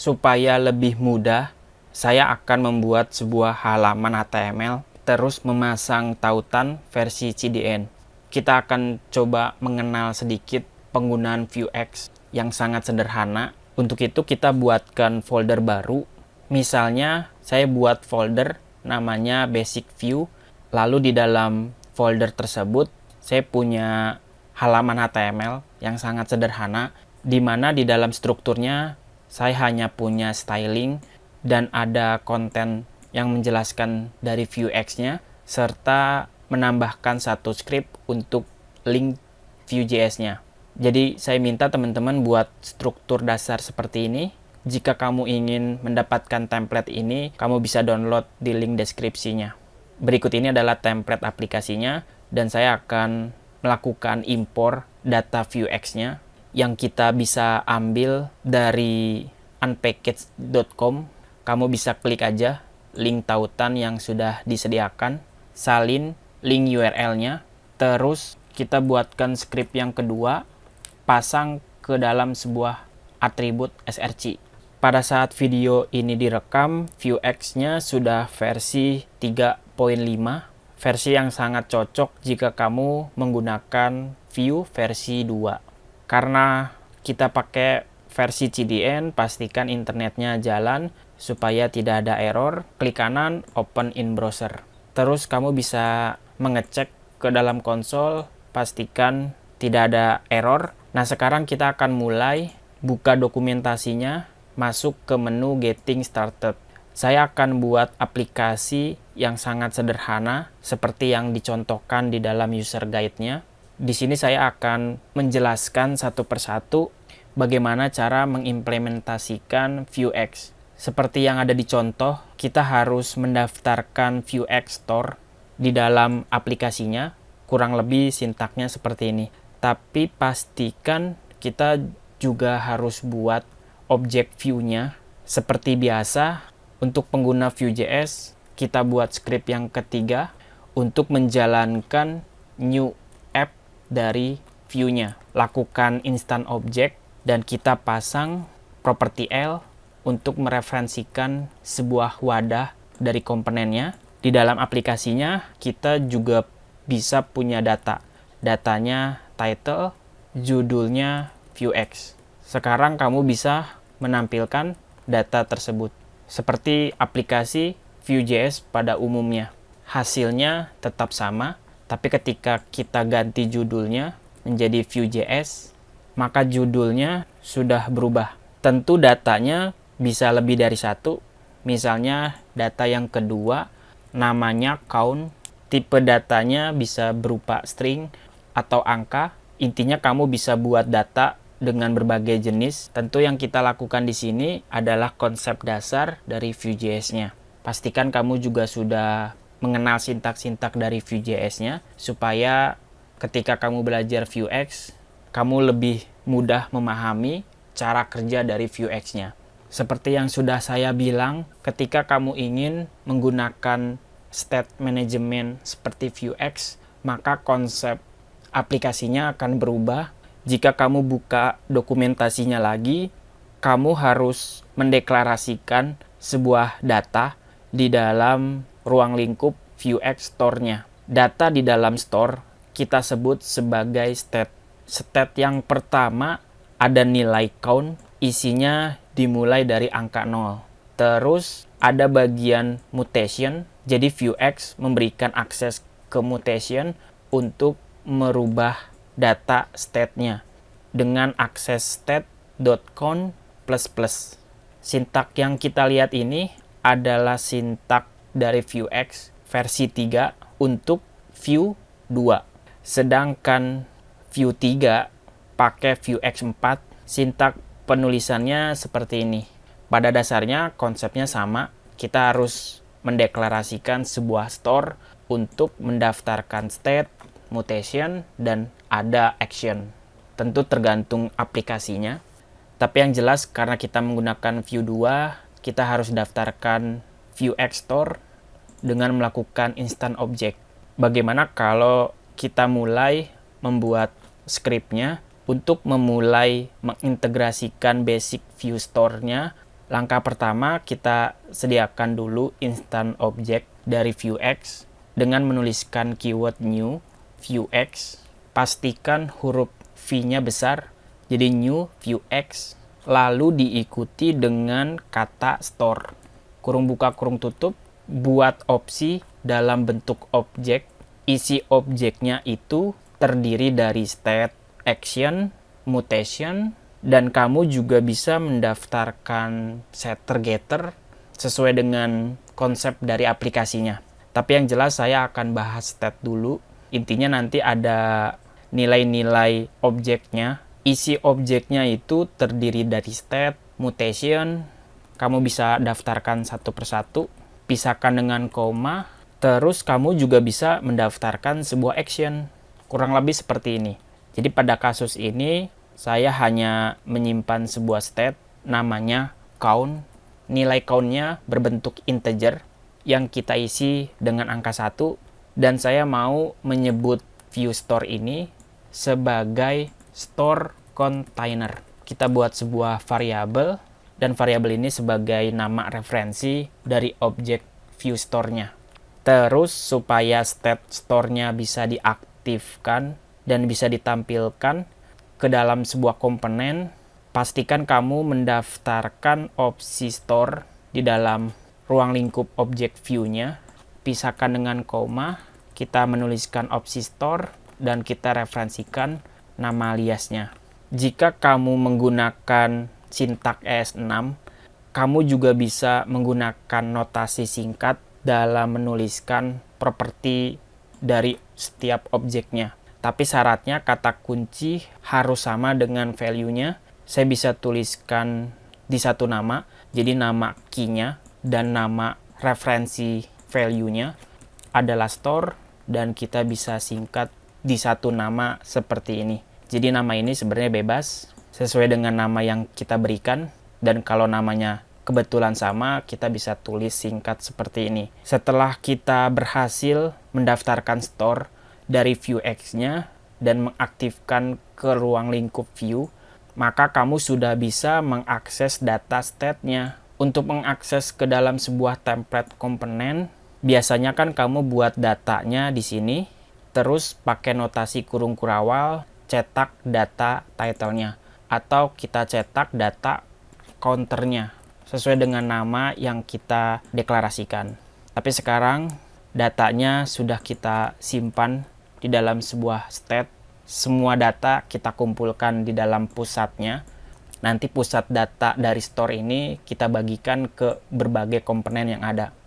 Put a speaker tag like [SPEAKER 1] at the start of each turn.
[SPEAKER 1] Supaya lebih mudah, saya akan membuat sebuah halaman HTML terus memasang tautan versi CDN. Kita akan coba mengenal sedikit penggunaan Vuex yang sangat sederhana. Untuk itu kita buatkan folder baru. Misalnya saya buat folder namanya Basic View. Lalu di dalam folder tersebut saya punya halaman HTML yang sangat sederhana, di mana di dalam strukturnya saya hanya punya styling dan ada konten yang menjelaskan dari Vuex-nya serta menambahkan satu script untuk link Vue.js-nya. Jadi saya minta teman-teman buat struktur dasar seperti ini. Jika kamu ingin mendapatkan template ini, kamu bisa download di link deskripsinya. Berikut ini adalah template aplikasinya dan saya akan melakukan impor data Vuex-nya yang kita bisa ambil dari unpackage.com. Kamu bisa klik aja link tautan yang sudah disediakan, salin link URL-nya, terus kita buatkan script yang kedua, pasang ke dalam sebuah atribut src. Pada saat video ini direkam, Vuex-nya sudah versi 3.5, versi yang sangat cocok jika kamu menggunakan Vue versi 2. Karena kita pakai versi CDN, pastikan internetnya jalan supaya tidak ada error. Klik kanan, open in browser. Terus kamu bisa mengecek ke dalam konsol, pastikan tidak ada error. Nah, sekarang kita akan mulai buka dokumentasinya, masuk ke menu Getting Started. Saya akan buat aplikasi yang sangat sederhana seperti yang dicontohkan di dalam user guide-nya. Di sini saya akan menjelaskan satu persatu bagaimana cara mengimplementasikan Vuex. Seperti yang ada di contoh, kita harus mendaftarkan Vuex Store di dalam aplikasinya. Kurang lebih sintaknya seperti ini. Tapi pastikan kita juga harus buat objek view-nya. Seperti biasa, untuk pengguna Vue.js, kita buat script yang ketiga untuk menjalankan new app dari view-nya. Lakukan instant object dan kita pasang property L untuk mereferensikan sebuah wadah dari komponennya. Di dalam aplikasinya kita juga bisa punya data. Datanya title, judulnya Vuex. Sekarang kamu bisa menampilkan data tersebut seperti aplikasi Vue.js pada umumnya. Hasilnya tetap sama, tapi ketika kita ganti judulnya menjadi Vue.js, maka judulnya sudah berubah. Tentu datanya bisa lebih dari satu. Misalnya data yang kedua namanya count, tipe datanya bisa berupa string atau angka. Intinya kamu bisa buat data dengan berbagai jenis. Tentu yang kita lakukan di sini adalah konsep dasar dari Vue.js-nya. Pastikan kamu juga sudah mengenal sintak-sintak dari Vue.js-nya supaya ketika kamu belajar Vuex, kamu lebih mudah memahami cara kerja dari Vuex-nya. Seperti yang sudah saya bilang, ketika kamu ingin menggunakan state management seperti Vuex, maka konsep aplikasinya akan berubah. Jika kamu buka dokumentasinya lagi, kamu harus mendeklarasikan sebuah data di dalam ruang lingkup Vuex Store-nya. Data di dalam store kita sebut sebagai state. State yang pertama ada nilai count, isinya dimulai dari angka 0. Terus ada bagian mutation, jadi Vuex memberikan akses ke mutation untuk merubah data state-nya dengan akses state.count++. Sintak yang kita lihat ini adalah sintak dari Vuex versi 3 untuk Vue 2. Sedangkan Vue 3 pakai Vuex 4, sintak penulisannya seperti ini. Pada dasarnya konsepnya sama, kita harus mendeklarasikan sebuah store untuk mendaftarkan state, mutation, dan ada action. Tentu tergantung aplikasinya. Tapi yang jelas karena kita menggunakan Vue 2, kita harus daftarkan Vuex Store dengan melakukan instant object. Bagaimana kalau kita mulai membuat scriptnya untuk memulai mengintegrasikan basic Vue Store-nya Langkah pertama, kita sediakan dulu instant object dari Vuex dengan menuliskan keyword new Vuex. Pastikan huruf V-nya besar, jadi new Vuex, lalu diikuti dengan kata store. Kurung buka kurung tutup, buat opsi dalam bentuk objek. Isi objeknya itu terdiri dari state, action, mutation, dan kamu juga bisa mendaftarkan setter getter sesuai dengan konsep dari aplikasinya. Tapi yang jelas saya akan bahas state dulu. Intinya nanti ada nilai-nilai objeknya. Isi objeknya itu terdiri dari state, mutation. Kamu bisa daftarkan satu persatu, pisahkan dengan koma. Terus kamu juga bisa mendaftarkan sebuah action. Kurang lebih seperti ini. Jadi pada kasus ini saya hanya menyimpan sebuah state namanya count. Nilai count-nya berbentuk integer yang kita isi dengan angka 1, dan saya mau menyebut ViewStore ini sebagai store container. Kita buat sebuah variabel, dan variabel ini sebagai nama referensi dari objek ViewStore-nya. Terus supaya state store-nya bisa diaktifkan dan bisa ditampilkan ke dalam sebuah komponen, pastikan kamu mendaftarkan opsi store di dalam ruang lingkup objek view-nya. Pisahkan dengan koma, kita menuliskan opsi store, dan kita referensikan nama aliasnya. Jika kamu menggunakan sintak ES6, kamu juga bisa menggunakan notasi singkat dalam menuliskan properti dari setiap objeknya. Tapi syaratnya kata kunci harus sama dengan value-nya. Saya bisa tuliskan di satu nama, jadi nama key-nya dan nama referensi value-nya adalah store, dan kita bisa singkat di satu nama seperti ini. Jadi nama ini sebenarnya bebas sesuai dengan nama yang kita berikan, dan kalau namanya kebetulan sama, kita bisa tulis singkat seperti ini. Setelah kita berhasil mendaftarkan store dari Vuex-nya dan mengaktifkan ke ruang lingkup view, maka kamu sudah bisa mengakses data state-nya. Untuk mengakses ke dalam sebuah template komponen, biasanya kan kamu buat datanya di sini, terus pakai notasi kurung kurawal, cetak data title-nya, atau kita cetak data counter-nya sesuai dengan nama yang kita deklarasikan. Tapi sekarang datanya sudah kita simpan di dalam sebuah state. Semua data kita kumpulkan di dalam pusatnya. Nanti pusat data dari store ini kita bagikan ke berbagai komponen yang ada.